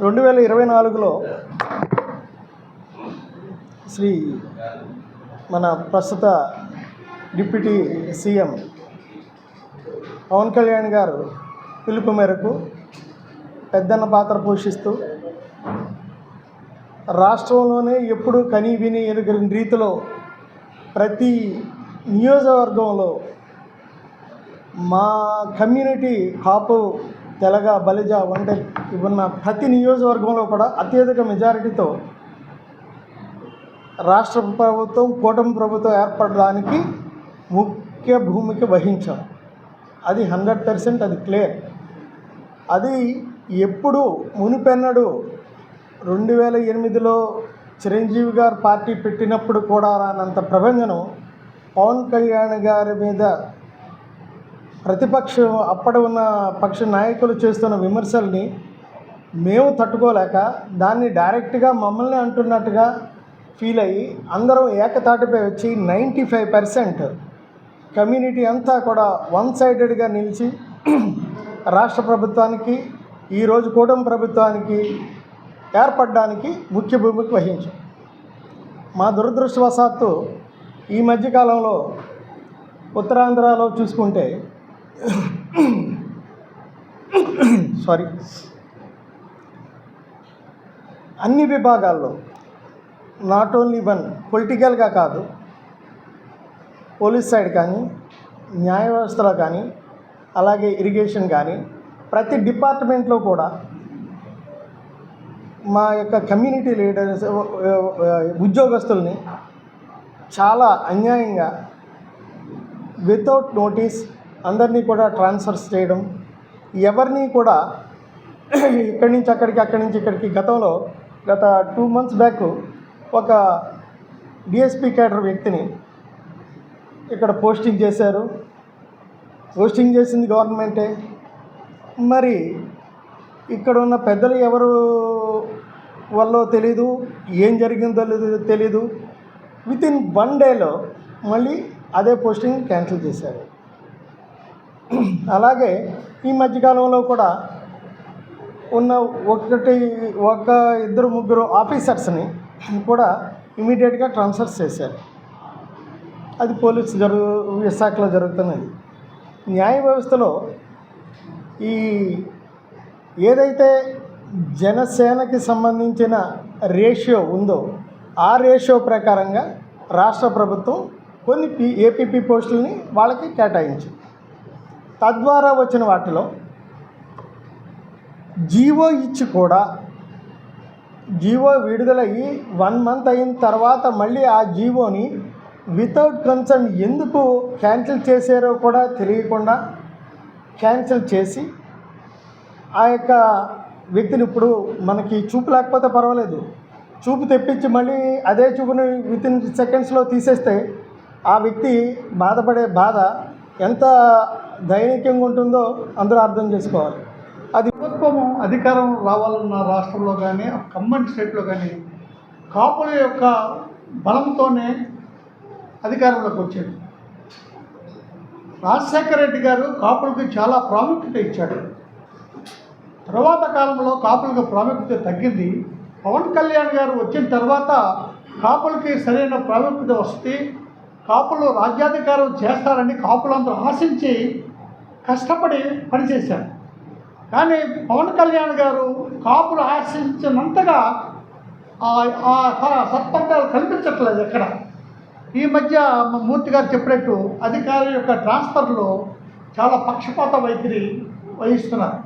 2024లో శ్రీ మన ప్రస్తుత deputy CM Pawan Kalyan గారు పిలుపు మేరకు పెద్దన్న పాత్ర పోషిస్తూ రాష్ట్రంలోనే ఎప్పుడు కనీ విని ఎరుగని రీతిలో ప్రతి నియోజకవర్గంలో మా కమ్యూనిటీ కాపు తెలగ బలిజ ఒంటరి ఉన్న ప్రతి నియోజకవర్గంలో కూడా అత్యధిక మెజారిటీతో రాష్ట్ర ప్రభుత్వం కూటమి ప్రభుత్వం ఏర్పడడానికి ముఖ్య భూమిక వహించాం. అది 100% అది క్లియర్. అది ఎప్పుడు మునిపెన్నడు 2008లో చిరంజీవి గారు పార్టీ పెట్టినప్పుడు కూడా రానంత ప్రభంజనం పవన్ కళ్యాణ్ గారి మీద ప్రతిపక్షం అప్పటి ఉన్న పక్ష నాయకులు చేస్తున్న విమర్శల్ని మేము తట్టుకోలేక దాన్ని డైరెక్ట్గా మమ్మల్ని అంటున్నట్టుగా ఫీల్ అయ్యి అందరం ఏకతాటిపై వచ్చి 95% కమ్యూనిటీ అంతా కూడా వన్ సైడెడ్గా నిలిచి రాష్ట్ర ప్రభుత్వానికి ఈరోజు కూటమి ప్రభుత్వానికి ఏర్పడడానికి ముఖ్య భూమిక వహించాం. మా దురదృష్టవశాత్తు ఈ మధ్యకాలంలో ఉత్తరాంధ్రలో చూసుకుంటే అన్ని విభాగాల్లో నాట్ ఓన్లీ వన్ పొలిటికల్గా కాదు, పోలీస్ సైడ్ కానీ, న్యాయ వ్యవస్థలో కానీ, అలాగే ఇరిగేషన్ కానీ ప్రతి డిపార్ట్మెంట్లో కూడా మా యొక్క కమ్యూనిటీ లీడర్స్ ఉద్యోగస్తుల్ని చాలా అన్యాయంగా వితౌట్ నోటీస్ అందరినీ కూడా ట్రాన్స్ఫర్స్ చేయడం, ఎవరిని కూడా ఇక్కడి నుంచి అక్కడికి అక్కడి నుంచి ఇక్కడికి గత 2 months బ్యాక్ ఒక డిఎస్పీ క్యాడర్ వ్యక్తిని ఇక్కడ పోస్టింగ్ చేశారు. పోస్టింగ్ చేసింది గవర్నమెంటే. మరి ఇక్కడ ఉన్న పెద్దలు ఎవరు వల్ల తెలీదు, ఏం జరిగిందో తెలీదు. వితిన్ 1 dayలో మళ్ళీ అదే పోస్టింగ్ క్యాన్సిల్ చేశారు. అలాగే ఈ మధ్యకాలంలో కూడా ఉన్న ఇద్దరు ముగ్గురు ఆఫీసర్స్ని కూడా ఇమీడియట్గా ట్రాన్స్ఫర్ చేశారు. అది పోలీసు విశాఖలో జరుగుతున్నది. న్యాయ వ్యవస్థలో ఈ ఏదైతే జనసేనకి సంబంధించిన రేషియో ఉందో ఆ రేషియో ప్రకారంగా రాష్ట్ర ప్రభుత్వం కొన్ని ఏపీపీ పోస్టులని వాళ్ళకి కేటాయించింది. తద్వారా వచ్చిన వాటిలో జీవో ఇచ్చి కూడా జీవో విడుదలయ్యి 1 month అయిన తర్వాత మళ్ళీ ఆ జీవోని వితౌట్ కన్సర్న్ ఎందుకు క్యాన్సిల్ చేశారో కూడా తెలియకుండా క్యాన్సిల్ చేసి ఆ యొక్క వ్యక్తిని ఇప్పుడు మనకి చూపు లేకపోతే పర్వాలేదు, చూపు తెప్పించి మళ్ళీ అదే చూపుని వితిన్ సెకండ్స్లో తీసేస్తే ఆ వ్యక్తి బాధపడే బాధ ఎంత దైనికంగా ఉంటుందో అందరూ అర్థం చేసుకోవాలి. అది ప్రభుత్వము అధికారం రావాలన్న రాష్ట్రంలో కానీ ఖమ్మం స్టేట్లో కానీ కాపుల యొక్క బలంతోనే అధికారంలోకి వచ్చాడు. రాజశేఖర రెడ్డి గారు కాపులకు చాలా ప్రాముఖ్యత ఇచ్చాడు. తర్వాత కాలంలో కాపులకు ప్రాముఖ్యత తగ్గింది. పవన్ కళ్యాణ్ గారు వచ్చిన తర్వాత కాపులకి సరైన ప్రాముఖ్యత వస్తే కాపులు రాజ్యాధికారం చేస్తారని కాపులందరూ ఆశించి కష్టపడి పనిచేశారు. కానీ పవన్ కళ్యాణ్ గారు కాపులు ఆశించినంతగా ఆ సత్ఫలితాలు కనిపించట్లేదు ఎక్కడ. ఈ మధ్య మూర్తి గారు చెప్పినట్టు అధికారుల యొక్క ట్రాన్స్ఫర్లో చాలా పక్షపాత వైఖరి వహిస్తున్నారు.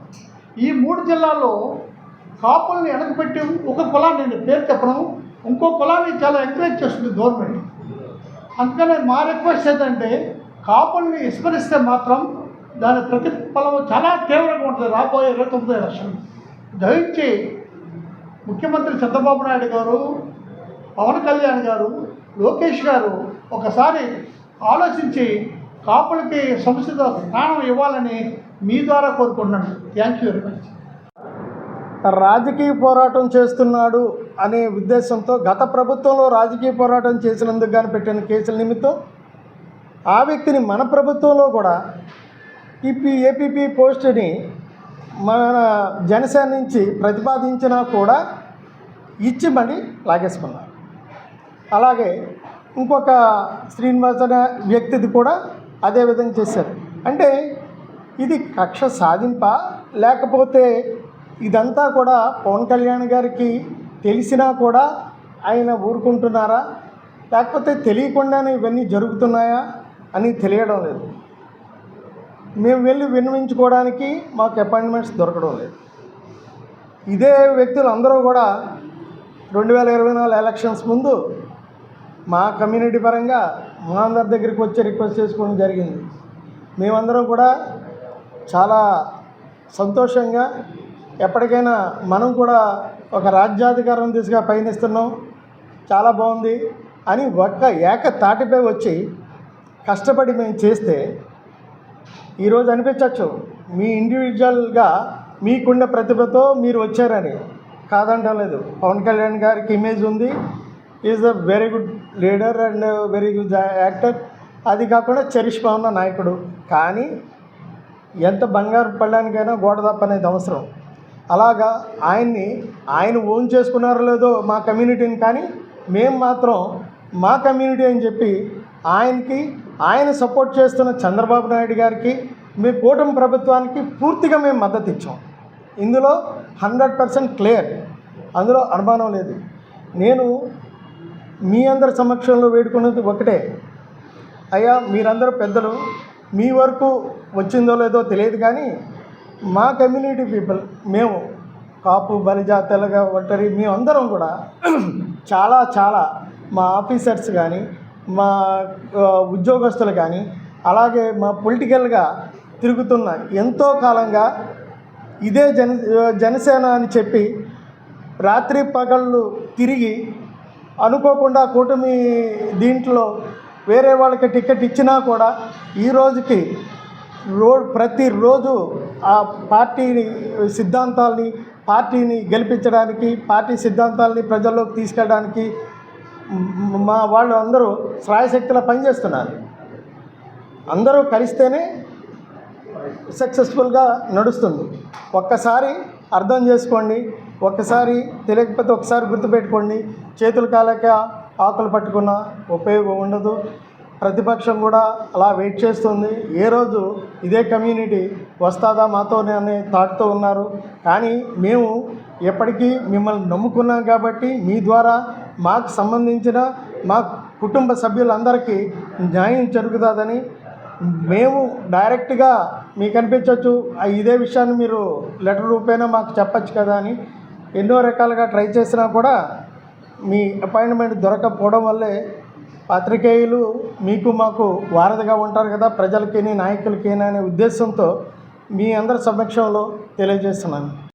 ఈ 3 జిల్లాల్లో కాపుల్ని వెనకపెట్టి ఒక కులాన్ని, నేను పేరు చెప్పడం, ఇంకో కులాన్ని చాలా ఎంకరేజ్ చేస్తుంది గవర్నమెంట్. అందుకనే మా రిక్వెస్ట్ ఏంటంటే కాపుల్ని విస్మరిస్తే మాత్రం దాని ప్రతిఫలం చాలా తీవ్రంగా ఉంటుంది రాబోయే 29 ఎలక్షన్. దయించి ముఖ్యమంత్రి చంద్రబాబు నాయుడు గారు, పవన్ కళ్యాణ్ గారు, లోకేష్ గారు ఒకసారి ఆలోచించి కాపులకి సంస్థ స్థానం ఇవ్వాలని మీ ద్వారా కోరుకుంటున్నాను. Thank you very much. రాజకీయ పోరాటం చేస్తున్నాడు అనే ఉద్దేశంతో గత ప్రభుత్వంలో రాజకీయ పోరాటం చేసినందుకు కానీ పెట్టిన కేసుల నిమిత్తం ఆ వ్యక్తిని మన ప్రభుత్వంలో కూడా ఏపీపీ పోస్టుని మన జనసేన నుంచి ప్రతిపాదించినా కూడా ఇచ్చి మళ్ళీ లాగేసుకున్నారు. అలాగే ఇంకొక శ్రీనివాస్ అనే వ్యక్తిది కూడా అదే విధంగా చేశారు. అంటే ఇది కక్ష సాధింప, లేకపోతే ఇదంతా కూడా పవన్ కళ్యాణ్ గారికి తెలిసినా కూడా ఆయన ఊరుకుంటున్నారా, లేకపోతే తెలియకుండానే ఇవన్నీ జరుగుతున్నాయా అని తెలియడం లేదు. మేము వెళ్ళి విన్నవించుకోవడానికి మాకు అపాయింట్మెంట్స్ దొరకడం లేదు. ఇదే వ్యక్తులు అందరూ కూడా 2024 ఎలక్షన్స్ ముందు మా కమ్యూనిటీ పరంగా మా అందరి దగ్గరికి వచ్చి రిక్వెస్ట్ చేసుకోవడం జరిగింది. మేమందరం కూడా చాలా సంతోషంగా ఎప్పటికైనా మనం కూడా ఒక రాజ్యాధికారం దిశగా పయనిస్తున్నాం, చాలా బాగుంది అని ఒక్క ఏకతాటిపై వచ్చి కష్టపడి మేము చేస్తే ఈరోజు అనిపించవచ్చు మీ ఇండివిజువల్గా మీకుండే ప్రతిభతో మీరు వచ్చారని. కాదంటం లేదు. పవన్ కళ్యాణ్ గారికి ఇమేజ్ ఉంది, is a very good leader and very good actor. అది కాకుండా చరిష్మా ఉన్న నాయకుడు. కానీ ఎంత బంగారు పళ్ళానికైనా గోడ తప్పనేది అవసరం. అలాగా ఆయన ఓన్ చేసుకున్నారో లేదో మా కమ్యూనిటీని, కానీ మేము మాత్రం మా కమ్యూనిటీ అని చెప్పి ఆయన సపోర్ట్ చేస్తున్న చంద్రబాబు నాయుడు గారికి, మీ కూటమి ప్రభుత్వానికి పూర్తిగా మేము మద్దతు ఇచ్చాం. ఇందులో 100% క్లియర్, అందులో అనుమానం లేదు. నేను మీ అందరి సమక్షంలో వేడుకున్నది ఒకటే, అయ్యా మీరందరూ పెద్దలు, మీ వరకు వచ్చిందో లేదో తెలియదు, కానీ మా కమ్యూనిటీ పీపుల్, మేము కాపు, బలిజ, తెలగ, ఒంటరి, మేమందరం కూడా చాలా మా ఆఫీసర్స్ కానీ, మా ఉద్యోగస్తులు కానీ, అలాగే మా పొలిటికల్గా తిరుగుతున్న ఎంతో కాలంగా ఇదే జనసేన అని చెప్పి రాత్రి పగళ్ళు తిరిగి అనుకోకుండా కూటమి దీంట్లో వేరే వాళ్ళకి టికెట్ ఇచ్చినా కూడా ఈ రోజుకి ప్రతిరోజు ఆ పార్టీని సిద్ధాంతాలని, పార్టీని గెలిపించడానికి, పార్టీ సిద్ధాంతాలని ప్రజల్లోకి తీసుకెళ్ళడానికి మా వాళ్ళు అందరూ శ్రాయశక్తిలా పనిచేస్తున్నారు. అందరూ కలిస్తేనే సక్సెస్ఫుల్గా నడుస్తుంది. ఒక్కసారి అర్థం చేసుకోండి, ఒక్కసారి తెలియకపోతే ఒకసారి గుర్తుపెట్టుకోండి. చేతులు కాలేక ఆకులు పట్టుకున్న ఉపయోగం ఉండదు. ప్రతిపక్షం కూడా అలా వెయిట్ చేస్తుంది, ఏ రోజు ఇదే కమ్యూనిటీ వస్తుందా మాతోనే అనే థాట్తో ఉన్నారు. కానీ మేము ఎప్పటికీ మిమ్మల్ని నమ్ముకున్నాం కాబట్టి మీ ద్వారా మాకు సంబంధించిన మా కుటుంబ సభ్యులందరికీ న్యాయం జరుగుతుందని మేము డైరెక్ట్గా మీకు అనిపించవచ్చు, ఇదే విషయాన్ని మీరు లెటర్ రూపేనా మాకు చెప్పచ్చు కదా అని ఎన్నో రకాలుగా ట్రై చేసినా కూడా మీ అపాయింట్మెంట్ దొరకకపోవడం వల్లే పాత్రికేయులు మీకు మాకు వారధిగా ఉంటారు కదా ప్రజలకి, నాయకులకి అనే ఉద్దేశంతో మీ అందరి సమక్షంలో తెలియజేస్తున్నాను.